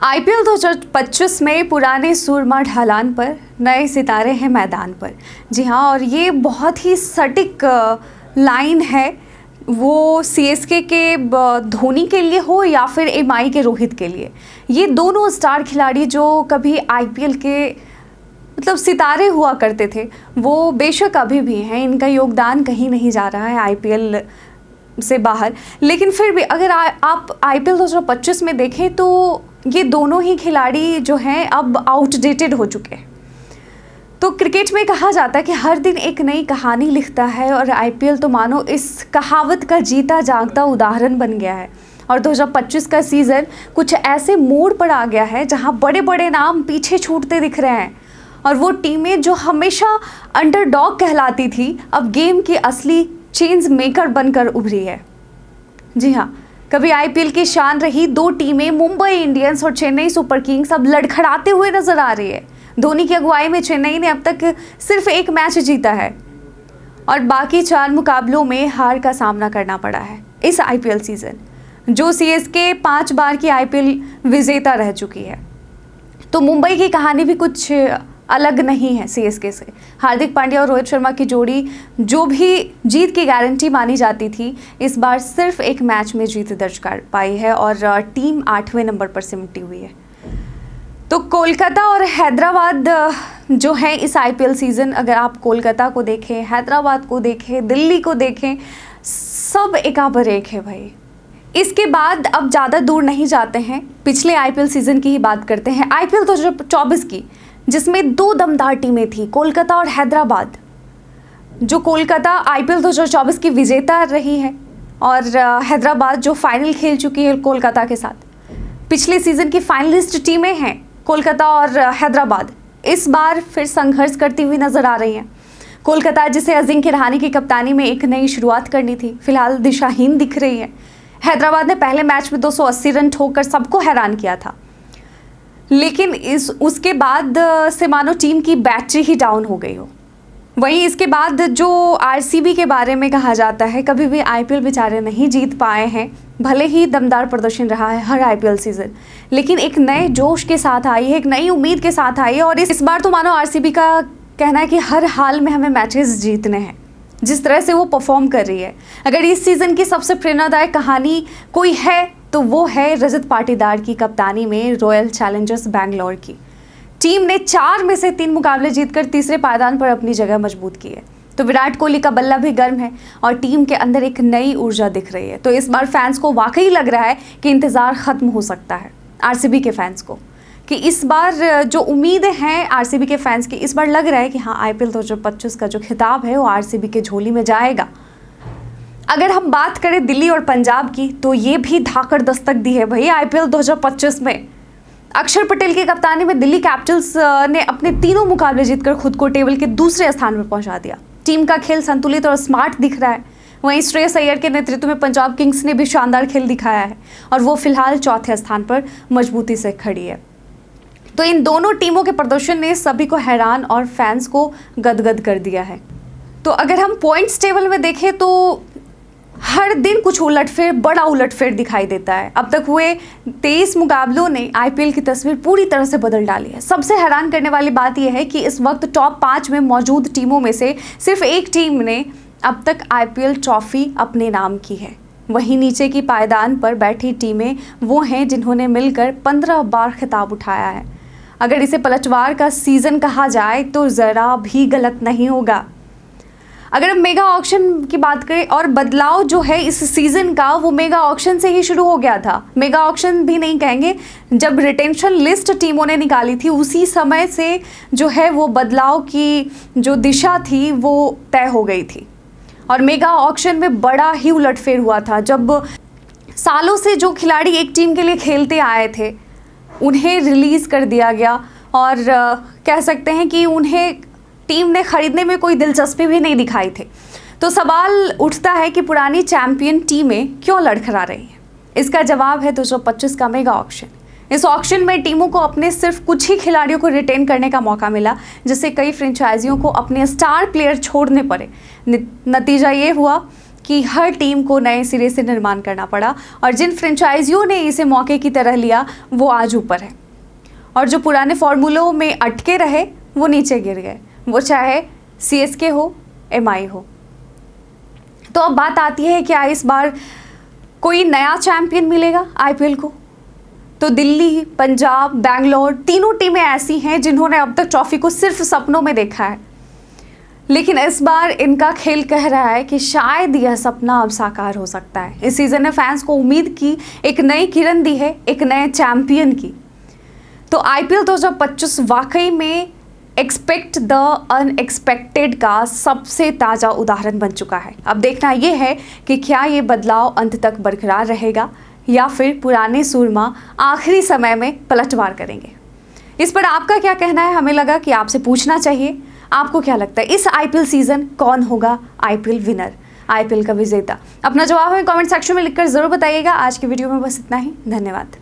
IPL 2025 में पुराने सूरमा ढलान पर नए सितारे हैं मैदान पर। जी हाँ, और ये बहुत ही सटीक लाइन है, वो सीएसके के धोनी के लिए हो या फिर एमआई के रोहित के लिए। ये दोनों स्टार खिलाड़ी जो कभी आईपीएल के मतलब सितारे हुआ करते थे, वो बेशक अभी भी हैं, इनका योगदान कहीं नहीं जा रहा है आईपीएल से बाहर। लेकिन फिर भी अगर आप आईपीएल 2025 में देखें तो ये दोनों ही खिलाड़ी जो हैं अब आउटडेटेड हो चुके हैं। तो क्रिकेट में कहा जाता है कि हर दिन एक नई कहानी लिखता है, और आईपीएल तो मानो इस कहावत का जीता जागता उदाहरण बन गया है। और 2025 का सीज़न कुछ ऐसे मोड़ पर आ गया है जहां बड़े बड़े नाम पीछे छूटते दिख रहे हैं, और वो टीमें जो हमेशा अंडरडॉग कहलाती थी अब गेम की असली चेंज मेकर बनकर उभरी है। जी हाँ, कभी आईपीएल की शान रही दो टीमें मुंबई इंडियंस और चेन्नई सुपर किंग्स अब लड़खड़ाते हुए नजर आ रही है। धोनी की अगुवाई में चेन्नई ने अब तक सिर्फ एक मैच जीता है और बाकी 4 मुकाबलों में हार का सामना करना पड़ा है इस आईपीएल सीजन, जो सीएसके 5 बार की आईपीएल विजेता रह चुकी है। तो मुंबई की कहानी भी कुछ अलग नहीं है सीएसके से। हार्दिक पांड्या और रोहित शर्मा की जोड़ी जो भी जीत की गारंटी मानी जाती थी, इस बार सिर्फ एक मैच में जीत दर्ज कर पाई है और टीम 8वें नंबर पर सिमटी हुई है। तो कोलकाता और हैदराबाद जो है इस आईपीएल सीज़न, अगर आप कोलकाता को देखें, हैदराबाद को देखें, दिल्ली को देखें, सब एका पर एक है भाई। इसके बाद अब ज़्यादा दूर नहीं जाते हैं, पिछले आईपीएल सीज़न की ही बात करते हैं, आईपीएल 2024 की, जिसमें 2 दमदार टीमें थी, कोलकाता और हैदराबाद। जो कोलकाता आईपीएल 2024 की विजेता रही है और हैदराबाद जो फाइनल खेल चुकी है कोलकाता के साथ। पिछले सीज़न की फाइनलिस्ट टीमें हैं कोलकाता और हैदराबाद, इस बार फिर संघर्ष करती हुई नजर आ रही हैं। कोलकाता, जिसे अजिंक्य रहाणे की कप्तानी में एक नई शुरुआत करनी थी, फिलहाल दिशाहीन दिख रही है। हैदराबाद ने पहले मैच में 280 रन ठोककर सबको हैरान किया था, लेकिन उसके बाद से मानो टीम की बैटरी ही डाउन हो गई हो। वहीं इसके बाद जो आरसीबी के बारे में कहा जाता है, कभी भी आईपीएल बेचारे नहीं जीत पाए हैं, भले ही दमदार प्रदर्शन रहा है हर आईपीएल सीजन, लेकिन एक नए जोश के साथ आई है, एक नई उम्मीद के साथ आई है। और इस बार तो मानो आरसीबी का कहना है कि हर हाल में हमें मैचेस जीतने हैं, जिस तरह से वो परफॉर्म कर रही है। अगर इस सीज़न की सबसे प्रेरणादायक कहानी कोई है तो वो है रजत पाटीदार की कप्तानी में रॉयल चैलेंजर्स बैंगलोर की। टीम ने 4 में से 3 मुकाबले जीतकर तीसरे पायदान पर अपनी जगह मजबूत की है। तो विराट कोहली का बल्ला भी गर्म है और टीम के अंदर एक नई ऊर्जा दिख रही है। तो इस बार फैंस को वाकई लग रहा है कि इंतज़ार ख़त्म हो सकता है आरसीबी के फैंस को, कि इस बार जो उम्मीदें हैं आरसीबी के फैंस की, इस बार लग रहा है कि हाँ, आईपीएल 2025 का जो खिताब है वो आरसीबी के झोली में जाएगा। अगर हम बात करें दिल्ली और पंजाब की, तो ये भी धाकड़ दस्तक दी है भाई आईपीएल 2025 में। अक्षर पटेल की कप्तानी में दिल्ली कैपिटल्स ने अपने तीनों मुकाबले जीतकर खुद को टेबल के दूसरे स्थान पर पहुंचा दिया। टीम का खेल संतुलित और स्मार्ट दिख रहा है। वहीं श्रेयस अय्यर के नेतृत्व में पंजाब किंग्स ने भी शानदार खेल दिखाया है और वो फिलहाल 4थे स्थान पर मजबूती से खड़ी है। तो इन दोनों टीमों के प्रदर्शन ने सभी को हैरान और फैंस को गदगद कर दिया है। तो अगर हम पॉइंट्स टेबल में देखें तो हर दिन कुछ उलटफेर, बड़ा उलटफेर दिखाई देता है। अब तक हुए 23 मुकाबलों ने आईपीएल की तस्वीर पूरी तरह से बदल डाली है। सबसे हैरान करने वाली बात यह है कि इस वक्त टॉप 5 में मौजूद टीमों में से सिर्फ एक टीम ने अब तक आईपीएल ट्रॉफी अपने नाम की है। वहीं नीचे की पायदान पर बैठी टीमें वो हैं जिन्होंने मिलकर 15 बार खिताब उठाया है। अगर इसे पलटवार का सीज़न कहा जाए तो ज़रा भी गलत नहीं होगा। अगर हम मेगा ऑक्शन की बात करें, और बदलाव जो है इस सीज़न का वो मेगा ऑक्शन से ही शुरू हो गया था। मेगा ऑक्शन भी नहीं कहेंगे, जब रिटेंशन लिस्ट टीमों ने निकाली थी उसी समय से जो है वो बदलाव की जो दिशा थी वो तय हो गई थी। और मेगा ऑक्शन में बड़ा ही उलटफेर हुआ था, जब सालों से जो खिलाड़ी एक टीम के लिए खेलते आए थे उन्हें रिलीज़ कर दिया गया, और कह सकते हैं कि उन्हें टीम ने खरीदने में कोई दिलचस्पी भी नहीं दिखाई थी। तो सवाल उठता है कि पुरानी चैंपियन टीमें क्यों लड़खड़ा रही हैं? इसका जवाब है 2025 का मेगा ऑक्शन। इस ऑक्शन में टीमों को अपने सिर्फ कुछ ही खिलाड़ियों को रिटेन करने का मौका मिला, जिससे कई फ्रेंचाइजियों को अपने स्टार प्लेयर छोड़ने पड़े। नतीजा ये हुआ कि हर टीम को नए सिरे से निर्माण करना पड़ा और जिन फ्रेंचाइजियों ने इसे मौके की तरह लिया वो आज ऊपर है और जो पुराने फॉर्मूलों में अटके रहे वो नीचे गिर गए, वो चाहे CSK हो, MI हो। तो अब बात आती है क्या इस बार कोई नया चैंपियन मिलेगा IPL को? तो दिल्ली, पंजाब, बैंगलोर तीनों टीमें ऐसी हैं जिन्होंने अब तक ट्रॉफी को सिर्फ सपनों में देखा है, लेकिन इस बार इनका खेल कह रहा है कि शायद यह सपना अब साकार हो सकता है। इस सीज़न ने फैंस को उम्मीद की एक नई किरण दी है, एक नए चैंपियन की। तो IPL 2025 वाकई में एक्सपेक्ट द अनएक्सपेक्टेड का सबसे ताज़ा उदाहरण बन चुका है। अब देखना यह है कि क्या ये बदलाव अंत तक बरकरार रहेगा या फिर पुराने सूरमा आखिरी समय में पलटवार करेंगे। इस पर आपका क्या कहना है? हमें लगा कि आपसे पूछना चाहिए। आपको क्या लगता है इस IPL सीजन कौन होगा IPL विनर, IPL का विजेता? अपना जवाब हमें कमेंट सेक्शन में लिखकर जरूर बताइएगा। आज की वीडियो में बस इतना ही। धन्यवाद।